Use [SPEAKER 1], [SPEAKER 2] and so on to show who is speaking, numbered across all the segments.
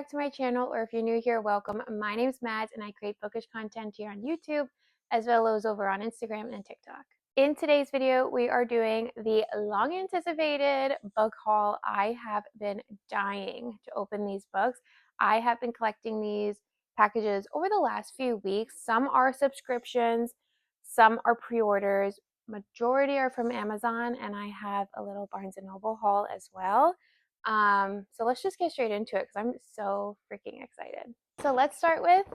[SPEAKER 1] back to my channel, or if you're new here, welcome. My name's Mads and I create bookish content here on YouTube as well as over on Instagram and TikTok. In today's video, we are doing the long anticipated book haul. I have been dying to open these books. I have been collecting these packages over the last few weeks. Some are subscriptions, some are pre-orders. Majority are from Amazon, and I have a little Barnes & Noble haul as well. So let's just get straight into it because I'm so freaking excited. So let's start with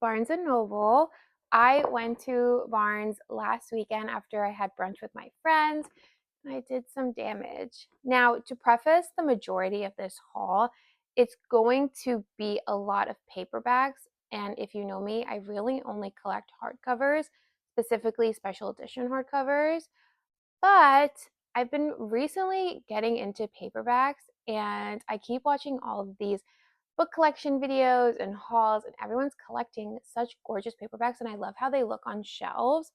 [SPEAKER 1] Barnes & Noble. I went to Barnes last weekend after I had brunch with my friends, and I did some damage. Now, to preface the majority of this haul, it's going to be a lot of paperbacks, and if you know me, I really only collect hardcovers, specifically special edition hardcovers, but I've been recently getting into paperbacks, and I keep watching all of these book collection videos and hauls, and everyone's collecting such gorgeous paperbacks, and I love how they look on shelves.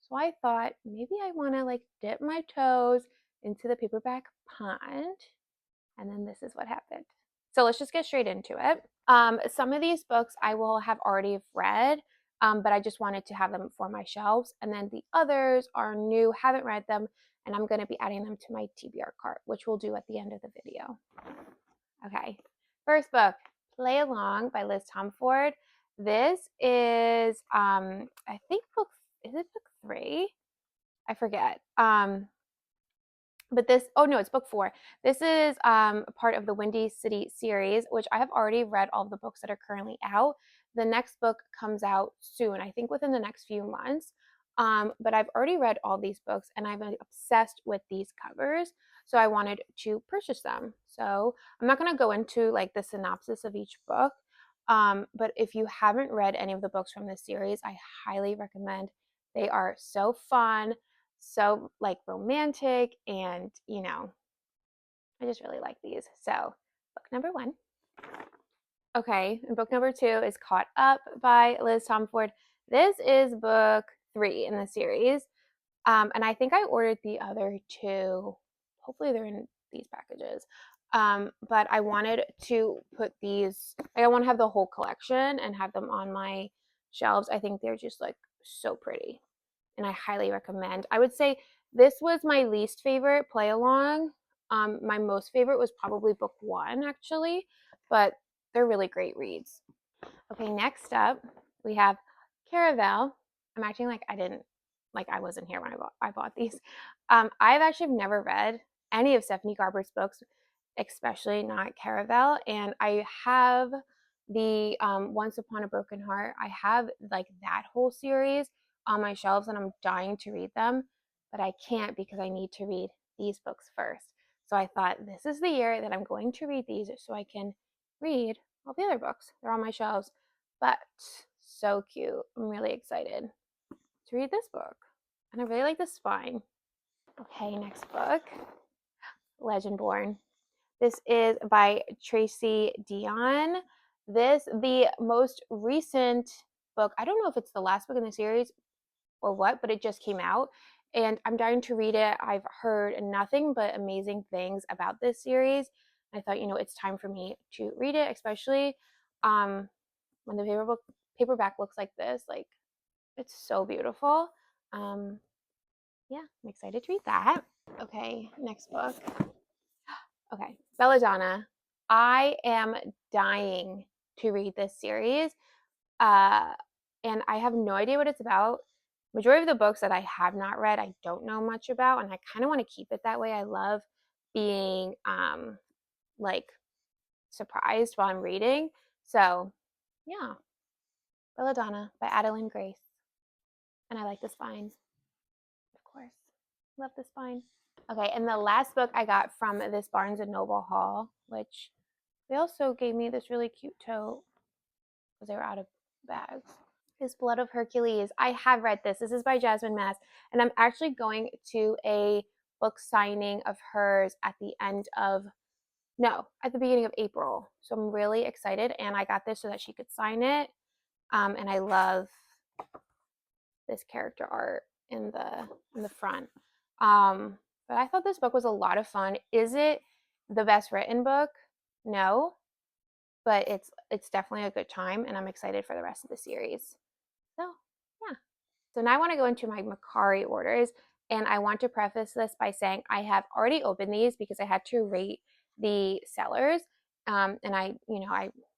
[SPEAKER 1] So I thought maybe I want to dip my toes into the paperback pond, and then this is what happened. So let's just get straight into it. Some of these books I will have already read, but I just wanted to have them for my shelves, and then the others are new, haven't read them, and I'm going to be adding them to my TBR cart, which we'll do at the end of the video. Okay, first book, Play Along by Liz Tomford. This is, I think is it book 3? I forget. But this, oh no, it's book 4. This is part of the Windy City series, which I have already read all of the books that are currently out. The next book comes out soon, I think within the next few months. But I've already read all these books, and I've been obsessed with these covers, so I wanted to purchase them. So I'm not going to go into the synopsis of each book, but if you haven't read any of the books from this series, I highly recommend. They are so fun, so romantic, and I just really like these. So book number 1. Okay, and book number 2 is Caught Up by Liz Tomford. This is book 3 in the series, and I think I ordered the other 2. Hopefully they're in these packages, but I wanted to put these, I want to have the whole collection and have them on my shelves. I think they're just so pretty, and I highly recommend. I would say this was my least favorite play along. My most favorite was probably book 1, actually, but they're really great reads. Okay, next up we have Caravel. I'm acting like I wasn't here when I bought these. I've actually never read any of Stephanie Garber's books, especially not Caravel, and I have the Once Upon a Broken Heart. I have that whole series on my shelves, and I'm dying to read them, but I can't because I need to read these books first. So I thought this is the year that I'm going to read these so I can read all the other books. They're on my shelves, but so cute. I'm really excited to read this book, and I really like the spine. Okay, next book, Legendborn. This is by Tracy Deonn. The most recent book. I don't know if it's the last book in the series or what, but it just came out, and I'm dying to read it. I've heard nothing but amazing things about this series. I thought, it's time for me to read it, especially when the paperback looks like this. It's so beautiful. Yeah, I'm excited to read that. Okay, next book. Okay, Belladonna. I am dying to read this series, and I have no idea what it's about. Majority of the books that I have not read, I don't know much about, and I kind of want to keep it that way. I love being surprised while I'm reading. So, yeah, Belladonna by Adeline Grace, and I like the spine, of course. Love the spine. Okay, and the last book I got from this Barnes & Noble haul, which they also gave me this really cute tote because they were out of bags, is Blood of Hercules. I have read this. This is by Jasmine Mass, and I'm actually going to a book signing of hers at the beginning of April. So I'm really excited, and I got this so that she could sign it. And I love this character art in the front. But I thought this book was a lot of fun. Is it the best written book? No. but it's definitely a good time, and I'm excited for the rest of the series. So yeah. So now I want to go into my Macari orders, and I want to preface this by saying I have already opened these because I had to rate the sellers, and I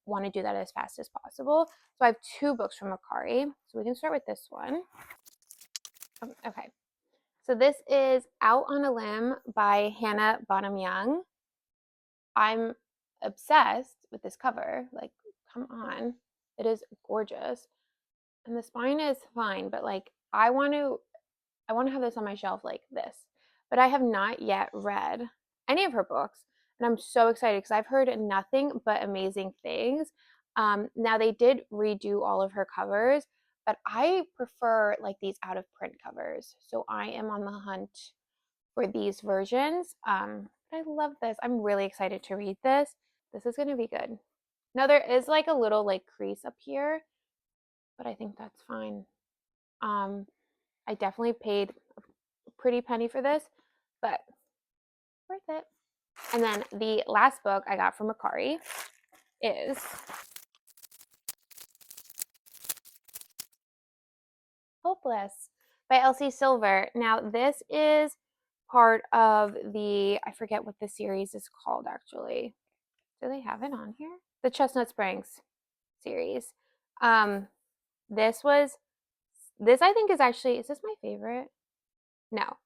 [SPEAKER 1] want to do that as fast as possible. So I have 2 books from Macari. So we can start with this one. Okay. So this is Out on a Limb by Hannah Bonham Young. I'm obsessed with this cover. Like, come on. It is gorgeous. And the spine is fine, but like I want to have this on my shelf like this. But I have not yet read any of her books, and I'm so excited because I've heard nothing but amazing things. Now they did redo all of her covers, but I prefer like these out of print covers. So I am on the hunt for these versions. I love this. I'm really excited to read this. This is going to be good. Now there is like a little like crease up here, but I think that's fine. I definitely paid a pretty penny for this, but worth it. And then the last book I got from Macari is Hopeless by Elsie Silver. Now this is part of I forget what the series is called actually. Do they have it on here? The Chestnut Springs series. This I think is actually, is this my favorite? No,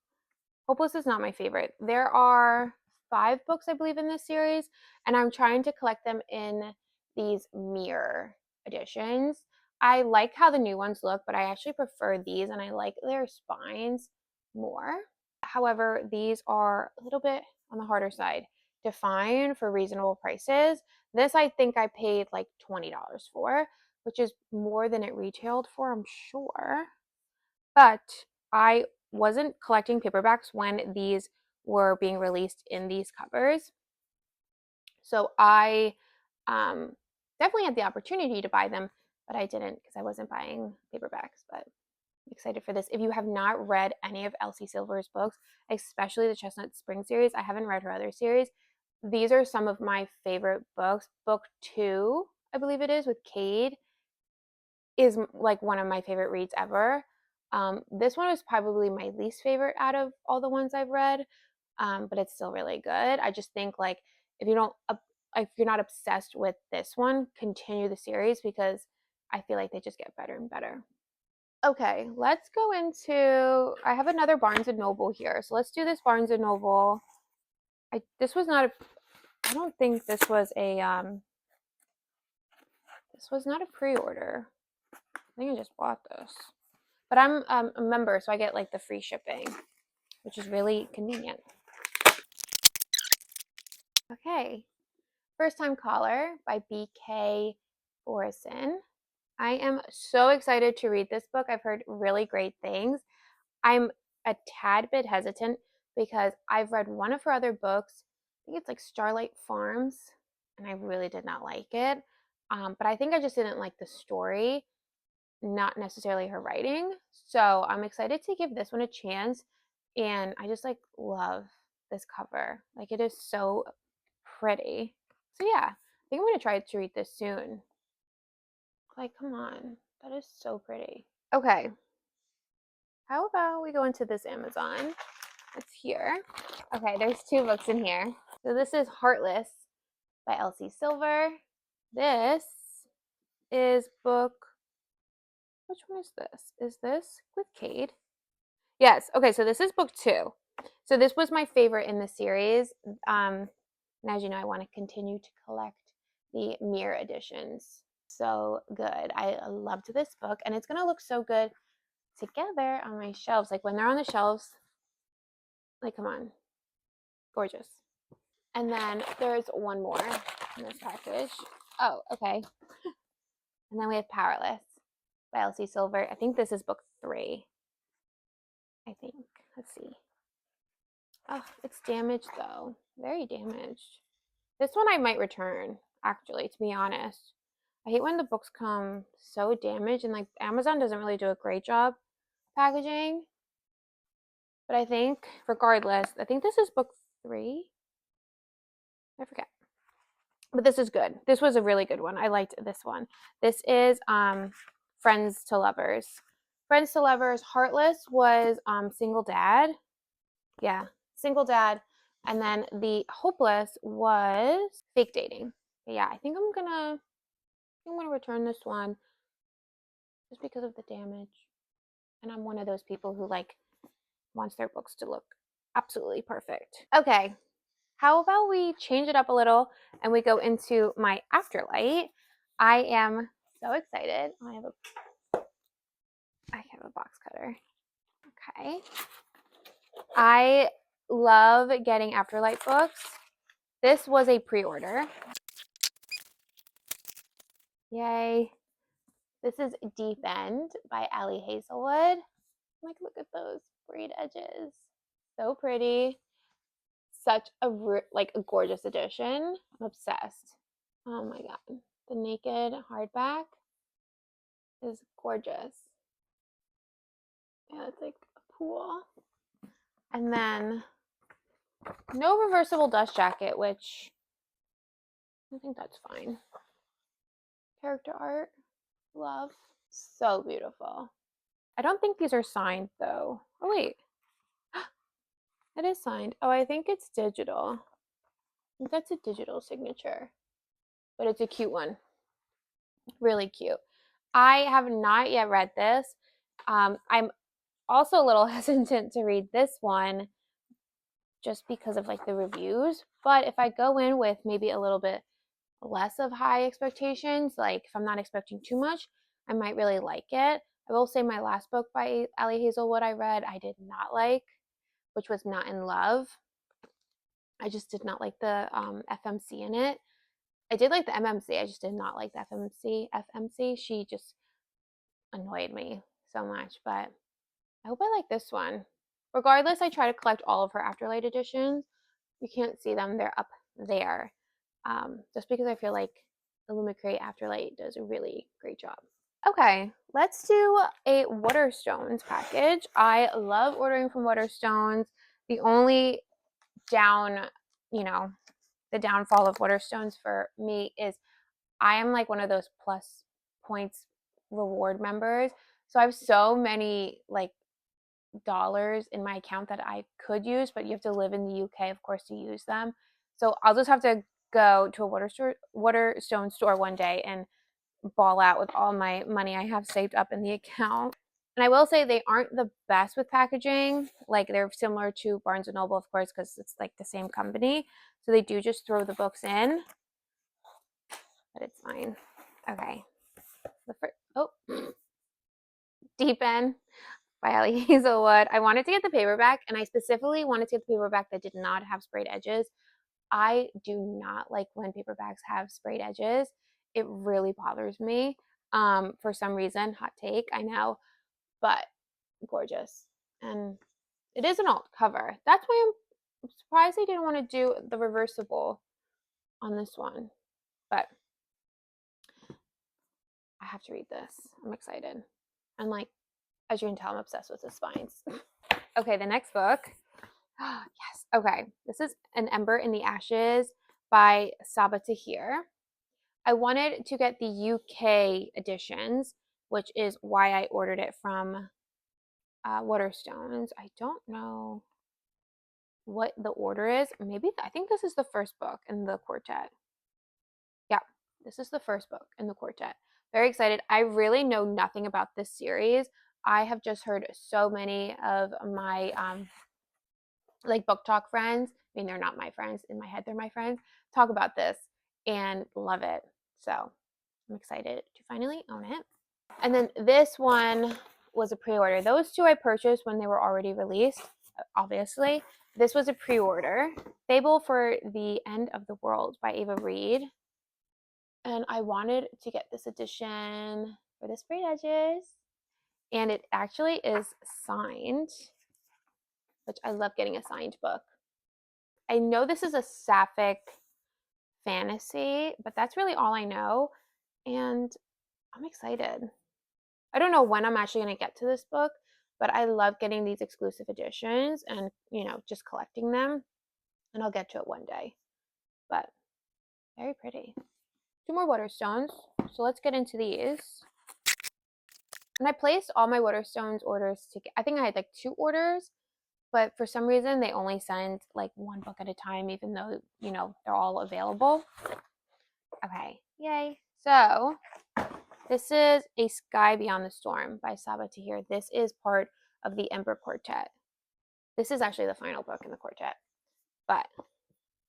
[SPEAKER 1] Hopeless is not my favorite. There are 5 books, I believe, in this series, and I'm trying to collect them in these mirror editions. I like how the new ones look, but I actually prefer these, and I like their spines more. However, these are a little bit on the harder side to find for reasonable prices. This I think I paid like $20 for, which is more than it retailed for, I'm sure. But I wasn't collecting paperbacks when these were being released in these covers. So I definitely had the opportunity to buy them, but I didn't because I wasn't buying paperbacks. But I'm excited for this. If you have not read any of Elsie Silver's books, especially the Chestnut Spring series, I haven't read her other series. These are some of my favorite books. Book 2, I believe it is, with Cade, is like one of my favorite reads ever. This one is probably my least favorite out of all the ones I've read, but it's still really good. I just think like if you're not obsessed with this one, continue the series because I feel like they just get better and better. Okay, let's go into. I have another Barnes and Noble here, so let's do this Barnes and Noble. This was not a. I don't think this was a. This was not a pre-order. I think I just bought this. But I'm a member, so I get like the free shipping, which is really convenient. Okay, First Time Caller by B.K. Orison. I am so excited to read this book. I've heard really great things. I'm a tad bit hesitant because I've read one of her other books. I think it's like Starlight Farms, and I really did not like it. But I think I just didn't like the story, not necessarily her writing. So I'm excited to give this one a chance. And I just like love this cover. Like it is so pretty. So yeah, I think I'm gonna try to read this soon. Like, come on. That is so pretty. Okay. How about we go into this Amazon? It's here. Okay, there's 2 books in here. So this is Heartless by Elsie Silver. This is book. Which one is this? Is this with Cade? Yes. Okay, so this is book 2. So this was my favorite in the series. And as you know, I want to continue to collect the mirror editions. So good. I loved this book, and it's gonna look so good together on my shelves. Like when they're on the shelves, like come on, gorgeous. And then there's one more in this package. Oh, okay. And then we have Powerless by Elsie Silver. I think this is book 3. I think. Let's see. Oh, it's damaged though. Very damaged. This one I might return, actually, to be honest. I hate when the books come so damaged, and like Amazon doesn't really do a great job packaging. But I think, regardless, I think this is book 3. I forget. But this is good. This was a really good one. I liked this one. This is Friends to Lovers. Friends to Lovers. Heartless was Single Dad. Yeah, Single Dad. And then the Hopeless was Fake Dating. But yeah, I think I'm gonna return this one just because of the damage. And I'm one of those people who like wants their books to look absolutely perfect. Okay, how about we change it up a little and we go into my Afterlight? I am so excited. I have a box cutter. Okay. I love getting Afterlight books. This was a pre-order. Yay. This is Deep End by Ali Hazelwood. Like, look at those braid edges. So pretty. Such a gorgeous edition. I'm obsessed. Oh my god. The naked hardback is gorgeous. Yeah, it's like a pool. And then no reversible dust jacket, which I think that's fine. Character art. Love. So beautiful. I don't think these are signed though. Oh wait. It is signed. Oh, I think it's digital. I think that's a digital signature. But it's a cute one. Really cute. I have not yet read this. I'm also a little hesitant to read this one just because of like the reviews. But if I go in with maybe a little bit less of high expectations, like if I'm not expecting too much, I might really like it. I will say my last book by Ali Hazelwood I read, I did not like, which was Not in Love. I just did not like the FMC in it. I did like the MMC. I just did not like the FMC. She just annoyed me so much, but I hope I like this one. Regardless, I try to collect all of her Afterlight editions. You can't see them, they're up there. Just because I feel like Illumicrate Afterlight does a really great job. Okay, let's do a Waterstones package. I love ordering from Waterstones. The only down, the downfall of Waterstones for me is I am like one of those plus points reward members. So I have so many like dollars in my account that I could use, but you have to live in the UK, of course, to use them. So I'll just have to go to a Waterstone store one day and ball out with all my money I have saved up in the account. And I will say they aren't the best with packaging. Like they're similar to Barnes and Noble, of course, because it's like the same company. So they do just throw the books in, but it's fine. Okay. Deep End by Ali Hazelwood. I wanted to get the paperback, and I specifically wanted to get the paperback that did not have sprayed edges. I do not like when paperbacks have sprayed edges. It really bothers me. For some reason, hot take, I know, but gorgeous. And it is an alt cover. That's why I'm surprised they didn't want to do the reversible on this one. But I have to read this. I'm excited. And like, as you can tell, I'm obsessed with the spines. Okay, the next book. Yes. Okay. This is An Ember in the Ashes by Saba Tahir. I wanted to get the UK editions, which is why I ordered it from Waterstones. I don't know what the order is. Maybe I think this is the first book in the quartet. Yeah, this is the first book in the quartet. Very excited. I really know nothing about this series. I have just heard so many of my like book talk friends. I mean, they're not my friends. In my head, they're my friends. Talk about this and love it. So I'm excited to finally own it. And then this one was a pre-order. Those two I purchased when they were already released, obviously. This was a pre-order. Fable for the End of the World by Ava Reed. And I wanted to get this edition for the sprayed edges. And it actually is signed, which I love getting a signed book. I know this is a sapphic fantasy, but that's really all I know. And I'm excited. I don't know when I'm actually going to get to this book, but I love getting these exclusive editions and, just collecting them. And I'll get to it one day. But Very pretty. 2 more Waterstones. So let's get into these. And I placed all my Waterstones orders together. I think I had like 2 orders, but for some reason they only send like 1 book at a time, even though, you know, they're all available. Okay, yay. So this is A Sky Beyond the Storm by Sabaa Tahir. This is part of the Ember Quartet. This is actually the final book in the quartet, but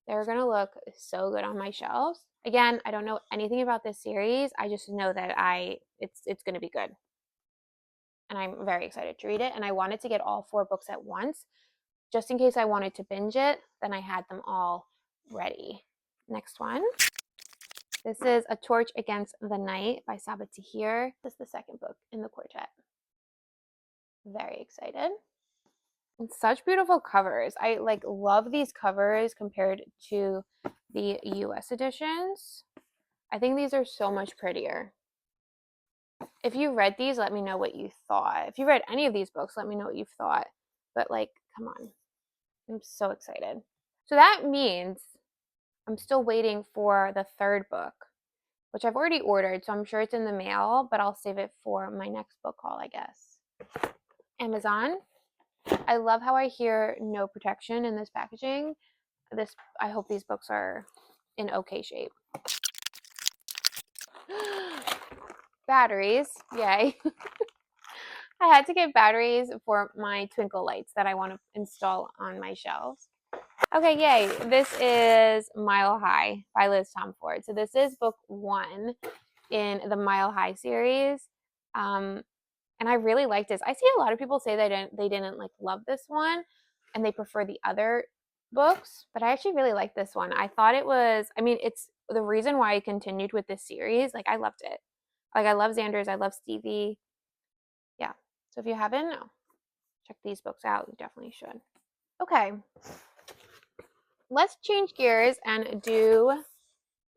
[SPEAKER 1] they're gonna look so good on my shelves. Again, I don't know anything about this series. I just know that it's gonna be good. And I'm very excited to read it. And I wanted to get all 4 books at once, just in case I wanted to binge it, then I had them all ready. Next one. This is A Torch Against the Night by Sabaa Tahir. This is the second book in the quartet. Very excited. And such beautiful covers. I like love these covers compared to the US editions. I think these are so much prettier. If you read these, let me know what you thought. If you read any of these books, let me know what you thought. But like, come on. I'm so excited. So that means I'm still waiting for the 3rd book, which I've already ordered, so I'm sure it's in the mail, but I'll save it for my next book haul, I guess. Amazon. I love how I hear no protection in this packaging. I hope these books are in okay shape. Batteries, yay. I had to get batteries for my twinkle lights that I want to install on my shelves. Okay, yay. This is Mile High by Liz Tomford. So this is book 1 in the Mile High series. And I really like this. I see a lot of people say they didn't like love this one and they prefer the other books, but I actually really like this one. I thought it was, I mean, it's the reason why I continued with this series. Like, I loved it. Like, I love Xander's, I love Stevie. Yeah. So if you haven't, check these books out. You definitely should. Okay. Let's change gears and do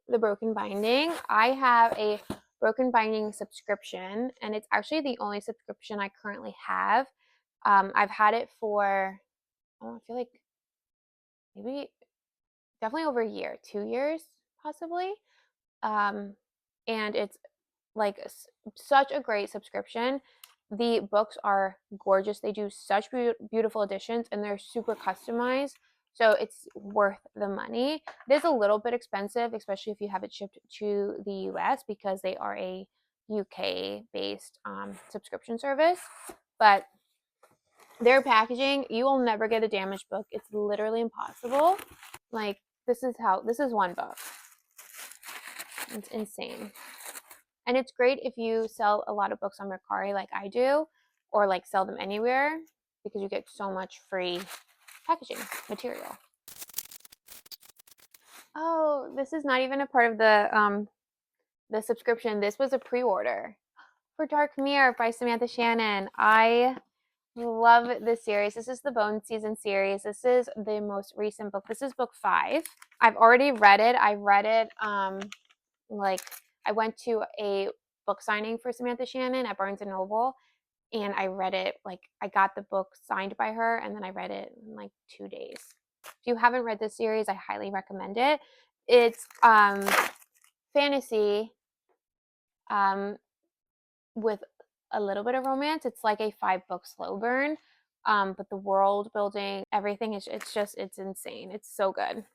[SPEAKER 1] the Broken Binding. I have a Broken Binding subscription, and it's actually the only subscription I currently have. I've had it for, I feel like maybe definitely over a year, 2 years possibly. And it's like such a great subscription. The books are gorgeous. They do such beautiful editions, and they're super customized. So it's worth the money. It is a little bit expensive, especially if you have it shipped to the US, because they are a UK based subscription service. But their packaging, you will never get a damaged book. It's literally impossible. Like, this is 1 book. It's insane. And it's great if you sell a lot of books on Mercari like I do, or like sell them anywhere, because you get so much free packaging material. Oh, this is not even a part of the subscription. This was a pre-order for Dark Mirror by Samantha Shannon. I love this series. This is the Bone Season series. This is the most recent book. This is book 5. I've already read it. I read it like I went to a book signing for Samantha Shannon at Barnes & Noble, and I read it, like I got the book signed by her, and then I read it in like 2 days. If you haven't read this series, I highly recommend it. It's fantasy with a little bit of romance. It's like a 5-book slow burn, but the world building, everything is it's insane. It's so good,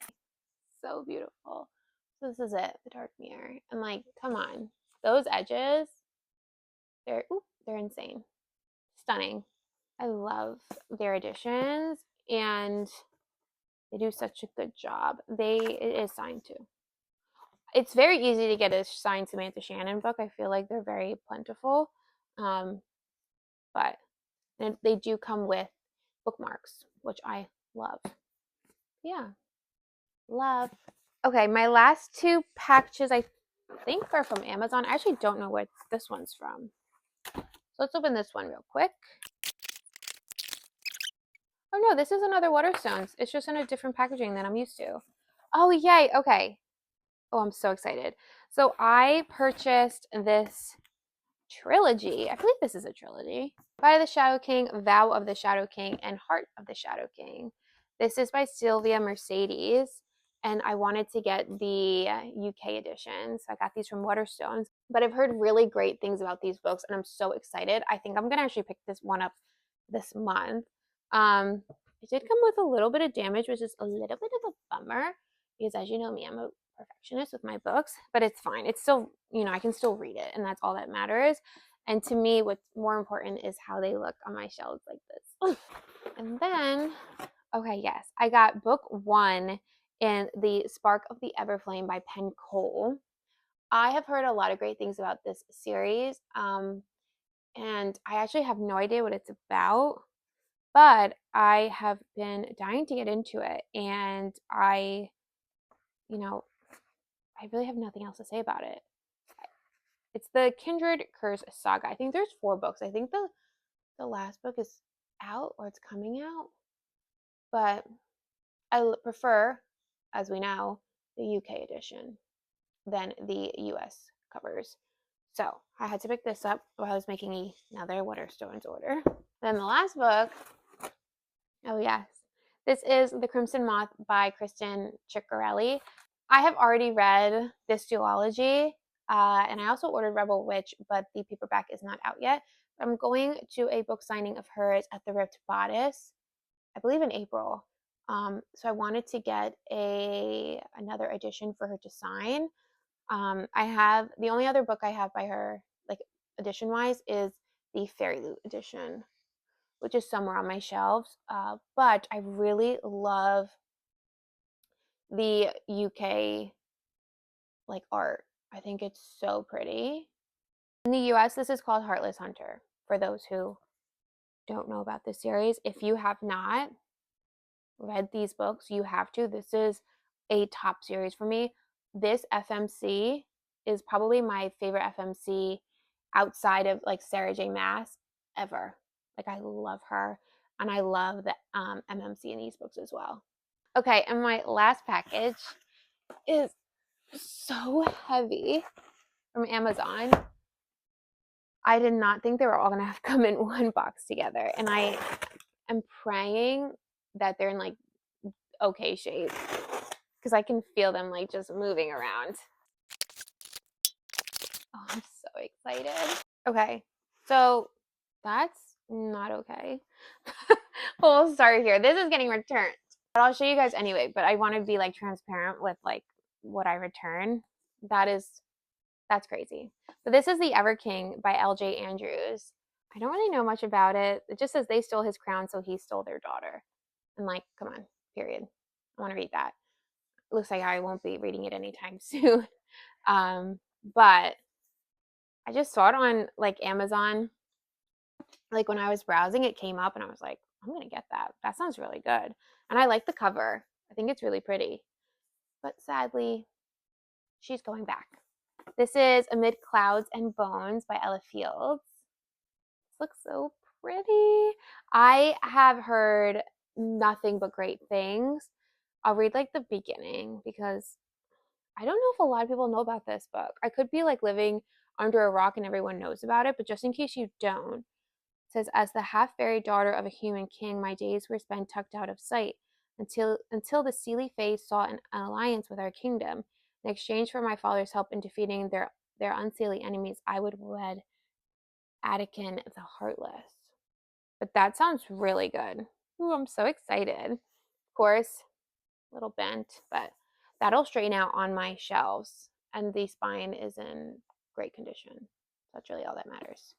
[SPEAKER 1] so beautiful. So this is it, the Dark Mirror, and like, come on, those edges, they're insane, stunning. I love their editions, and they do such a good job. It is signed too. It's very easy to get a signed Samantha Shannon book. I feel like they're very plentiful, but they do come with bookmarks, which I love. Yeah, love. Okay, my last 2 packages I think are from Amazon. I actually don't know what this one's from. So let's open this one real quick. Oh no, this is another Waterstones. It's just in a different packaging than I'm used to. Oh yay, okay. Oh, I'm so excited. So I purchased this trilogy. I believe this is a trilogy. By the Shadow King, Vow of the Shadow King, and Heart of the Shadow King. This is by Sylvia Mercedes. and I wanted to get the UK edition. So I got these from Waterstones. But I've heard really great things about these books, and I'm so excited. I think I'm going to actually pick this one up this month. It did come with a little bit of damage, which is a little bit of a bummer because, as you know me, I'm a perfectionist with my books, but it's fine. It's still, I can still read it, and that's all that matters. And to me, what's more important is how they look on my shelves like this. And then, okay, yes, I got book 1 in the Spark of the Everflame by Penn Cole. I have heard a lot of great things about this series, and I actually have no idea what it's about, but I have been dying to get into it, and I really have nothing else to say about it. It's the Kindred Curse saga. I think there's 4 books. I think the last book is out or it's coming out, but I prefer, as we know, the UK edition than the US covers. So I had to pick this up while I was making another Waterstones order. Then the last book, oh yes, this is The Crimson Moth by Kristen Ciccarelli. I have already read this duology, and I also ordered Rebel Witch, but the paperback is not out yet. I'm going to a book signing of hers at the Ripped Bodice, I believe in April. So I wanted to get another edition for her to sign. I have the only other book I have by her, like edition wise, is the Fairy Loot edition, which is somewhere on my shelves. But I really love the UK like art. I think it's so pretty. In the US, this is called Heartless Hunter. For those who don't know about this series, if you have not read these books, you have to. This is a top series for me. This FMC is probably my favorite FMC outside of like Sarah J. Maas ever. Like I love her, and I love the MMC in these books as well. Okay, and my last package is so heavy from Amazon. I did not think they were all gonna have to come in one box together, and I am praying that they're in like okay shape because I can feel them like just moving around. Oh, I'm so excited. Okay, so that's not okay. Well, we'll start here. This is getting returned, but I'll show you guys anyway. But I want to be like transparent with like what I return. That's crazy. But this is The Ever King by L.J. Andrews. I don't really know much about it. It just says they stole his crown, so he stole their daughter. And like, come on, period. I want to read that. It looks like I won't be reading it anytime soon. But I just saw it on like Amazon. Like when I was browsing, it came up and I was like, I'm gonna get that. That sounds really good. And I like the cover. I think it's really pretty. But sadly, she's going back. This is Amid Clouds and Bones by Ella Fields. This looks so pretty. I have heard nothing but great things. I'll read like the beginning because I don't know if a lot of people know about this book. I could be like living under a rock and everyone knows about it, but just in case you don't, it says, as the half-buried daughter of a human king, my days were spent tucked out of sight until the Seelie Fae sought an alliance with our kingdom. In exchange for my father's help in defeating their unseelie enemies, I would wed Attican the Heartless. But that sounds really good. Ooh, I'm so excited. Of course, a little bent, but that'll straighten out on my shelves. And the spine is in great condition. That's really all that matters.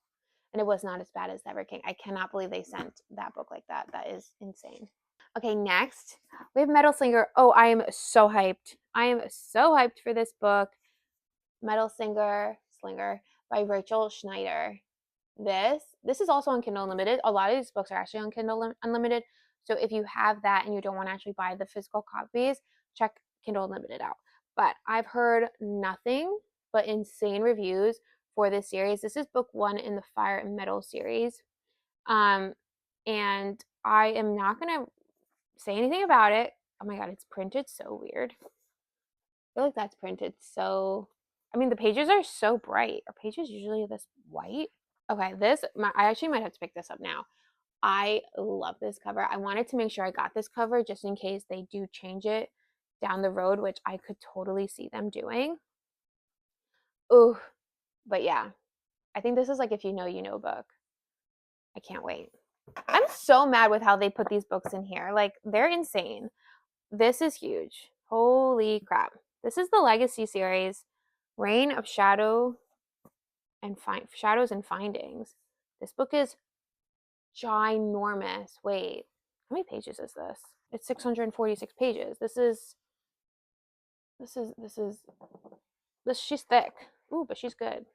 [SPEAKER 1] And it was not as bad as The Ever King. I cannot believe they sent that book like that. That is insane. Okay, next we have Metal Slinger. Oh, I am so hyped. I am so hyped for this book. Metal Slinger by Rachel Schneider. This is also on Kindle Unlimited. A lot of these books are actually on Kindle Unlimited. So if you have that and you don't want to actually buy the physical copies, check Kindle Unlimited out. But I've heard nothing but insane reviews for this series. This is book 1 in the Fire and Metal series. And I am not going to say anything about it. Oh my god, it's printed so weird. I feel like that's printed so... I mean, the pages are so bright. Are pages usually this white? Okay, I actually might have to pick this up now. I love this cover. I wanted to make sure I got this cover just in case they do change it down the road, which I could totally see them doing. Ooh, but yeah, I think this is like if you know, you know book. I can't wait. I'm so mad with how they put these books in here. Like, they're insane. This is huge. Holy crap. This is the Legacy series, Reign of Shadows and Findings. This book is ginormous. Wait, how many pages is this? It's 646 pages. She's thick. Ooh, but she's good.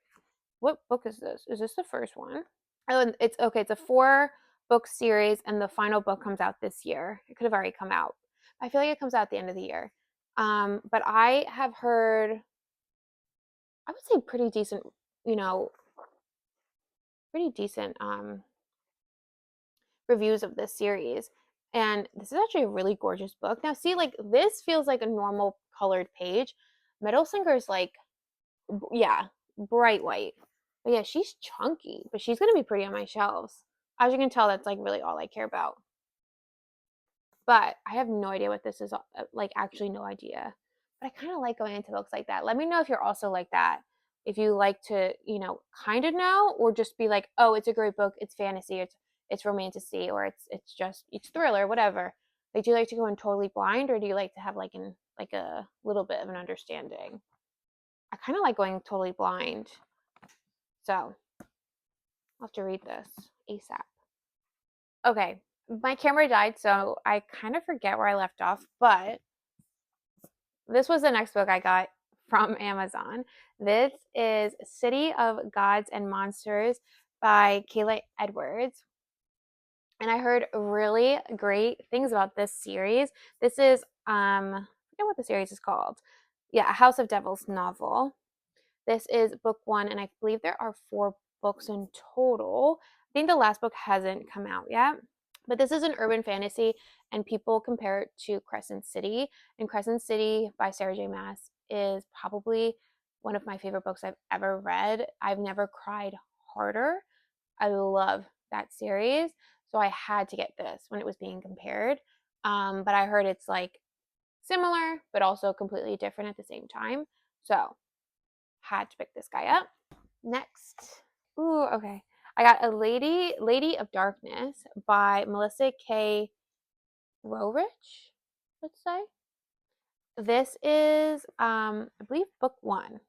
[SPEAKER 1] What book is this? Is this the first one? Oh, and it's okay. It's a 4-book series, and the final book comes out this year. It could have already come out. I feel like it comes out at the end of the year. But I have heard, I would say, pretty decent, pretty decent reviews of this series. And this is actually a really gorgeous book. Now, see, like, this feels like a normal colored page. Middlesinger is like, yeah, bright white. But yeah, she's chunky, but she's gonna be pretty on my shelves. As you can tell, that's like really all I care about. But I have no idea what this is, like, actually no idea. But I kind of like going into books like that. Let me know if you're also like that. If you like to, kind of know, or just be like, oh, it's a great book, it's fantasy, it's romantasy, or it's thriller, whatever. Like, do you like to go in totally blind, or do you like to have like a little bit of an understanding? I kind of like going totally blind. So I'll have to read this ASAP. Okay, my camera died, so I kind of forget where I left off, but this was the next book I got from Amazon. This is City of Gods and Monsters by Kayla Edwards. And I heard really great things about this series. This is I forget what the series is called. Yeah, a House of Devils novel. This is book 1, and I believe there are 4 books in total. I think the last book hasn't come out yet. But this is an urban fantasy, and people compare it to Crescent City. And Crescent City by Sarah J. Maas is probably one of my favorite books I've ever read. I've never cried harder. I love that series. So I had to get this when it was being compared. But I heard it's like similar, but also completely different at the same time. So had to pick this guy up. Next. Ooh, okay. I got a Lady of Darkness by Melissa K. Rorich, let's say. This is I believe book 1.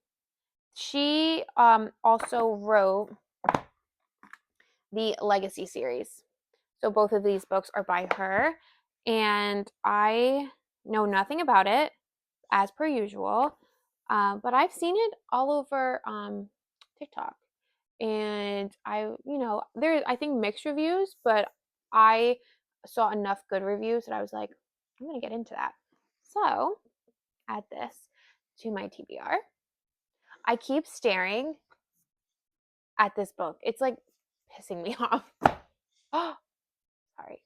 [SPEAKER 1] She also wrote the Legacy series. So both of these books are by her, and I know nothing about it as per usual. But I've seen it all over TikTok. And there's, I think, mixed reviews, but I saw enough good reviews that I was like, I'm gonna get into that. So add this to my TBR. I keep staring at this book. It's like pissing me off. Oh, sorry.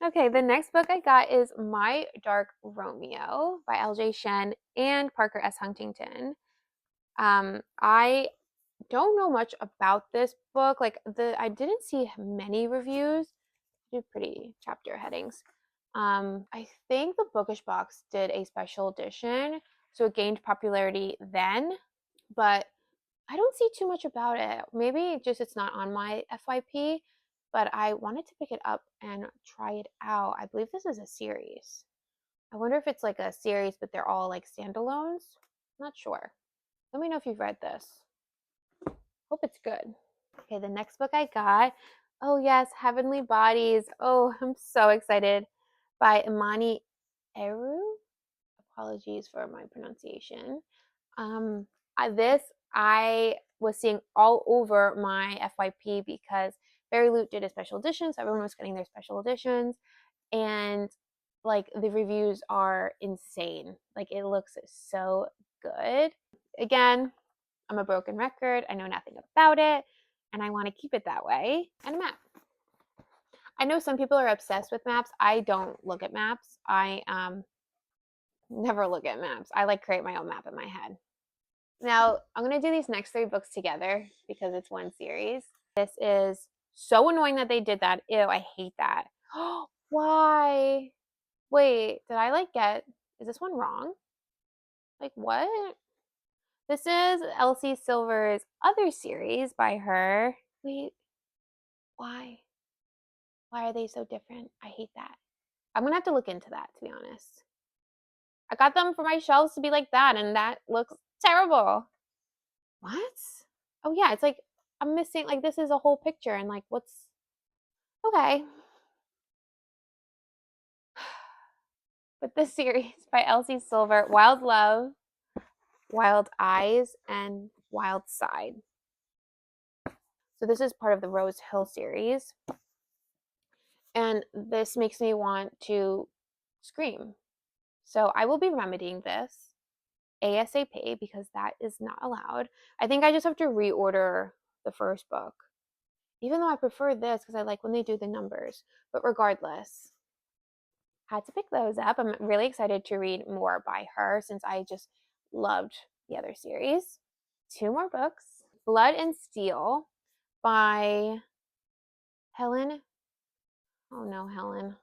[SPEAKER 1] Okay, the next book I got is My Dark Romeo by LJ Shen and Parker S. Huntington. I don't know much about this book. Like, I didn't see many reviews. Do pretty chapter headings. I think the Bookish Box did a special edition, so it gained popularity then, but I don't see too much about it. Maybe just it's not on my FYP, but I wanted to pick it up and try it out. I believe this is a series. I wonder if it's like a series, but they're all like standalones. Not sure. Let me know if you've read this. Hope it's good. Okay, the next book I got, oh yes, Heavenly Bodies. Oh, I'm so excited. By Imani Eru. Apologies for my pronunciation. This I was seeing all over my FYP because Berry Loot did a special edition, so everyone was getting their special editions, and like the reviews are insane. Like, it looks so good. Again, I'm a broken record. I know nothing about it, and I want to keep it that way. And a map. I know some people are obsessed with maps. I don't look at maps. I never look at maps. I like create my own map in my head. Now, I'm going to do these next 3 books together because it's one series. This is so annoying that they did that. Ew, I hate that. Why? Wait, did I like get Is this one wrong? Like, what? This is Elsie Silver's other series by her. Wait, why? Why are they so different? I hate that. I'm gonna have to look into that, to be honest. I got them for my shelves to be like that, and that looks terrible. What? Oh yeah, it's like I'm missing, like, this is a whole picture, and like, what's okay. But this series by Elsie Silver, Wild Love, Wild Eyes, and Wild Side. So this is part of the Rose Hill series. And this makes me want to scream. So I will be remedying this ASAP because that is not allowed. I think I just have to reorder the first book, even though I prefer this because I like when they do the numbers. But regardless, had to pick those up. I'm really excited to read more by her since I just loved the other series. 2 more books. Blood and Steel by Helen. Oh no, Helen.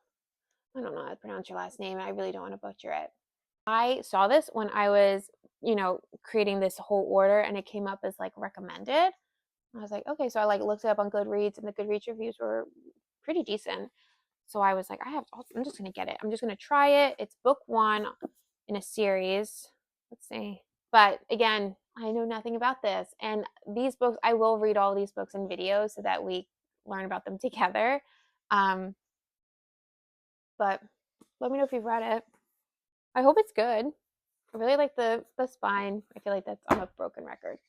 [SPEAKER 1] I don't know how to pronounce your last name. I really don't want to butcher it. I saw this when I was, creating this whole order, and it came up as like recommended. I was like, okay, so I like looked it up on Goodreads, and the Goodreads reviews were pretty decent. So I was like, I'm just gonna get it. I'm just gonna try it. It's book 1 in a series. Let's see. But again, I know nothing about this, and these books, I will read all these books in videos so that we learn about them together. But let me know if you've read it. I hope it's good. I really like the spine. I feel like I'm a broken record.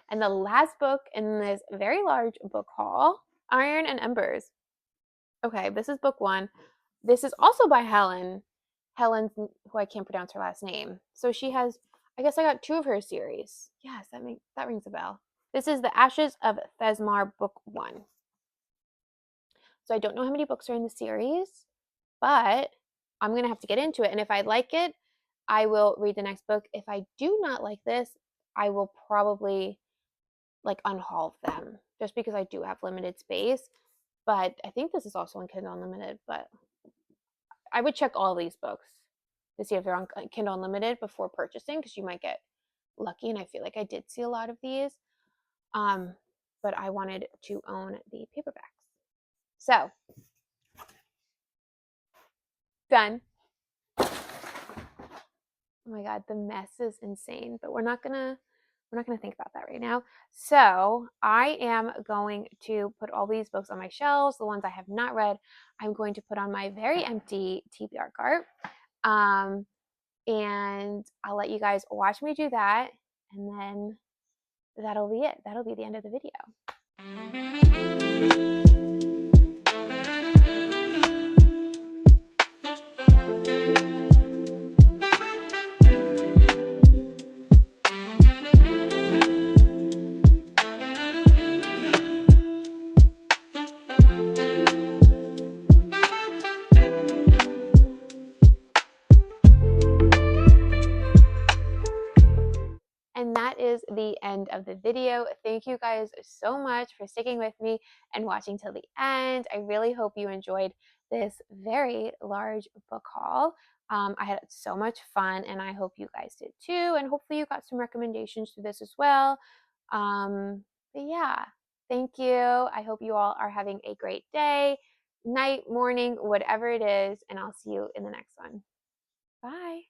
[SPEAKER 1] And the last book in this very large book haul, Iron and Embers. Okay, this is book 1. This is also by Helen. Helen, who I can't pronounce her last name. So she has, I guess I got 2 of her series. Yes, that rings a bell. This is The Ashes of Thesmar, book 1. So I don't know how many books are in the series, but I'm going to have to get into it. And if I like it, I will read the next book. If I do not like this, I will probably like unhaul them just because I do have limited space. But I think this is also on Kindle Unlimited, but I would check all these books to see if they're on Kindle Unlimited before purchasing because you might get lucky. And I feel like I did see a lot of these. But I wanted to own the paperbacks. So, done. Oh my god, the mess is insane, but we're not gonna think about that right now. So I am going to put all these books on my shelves. The ones I have not read, I'm going to put on my very empty TBR cart. And I'll let you guys watch me do that, and then that'll be it. That'll be the end of the video. And that is the end of the video. Thank you guys so much for sticking with me and watching till the end. I really hope you enjoyed this very large book haul. I had so much fun, and I hope you guys did too. And hopefully you got some recommendations to this as well. But yeah, thank you. I hope you all are having a great day, night, morning, whatever it is, and I'll see you in the next one. Bye.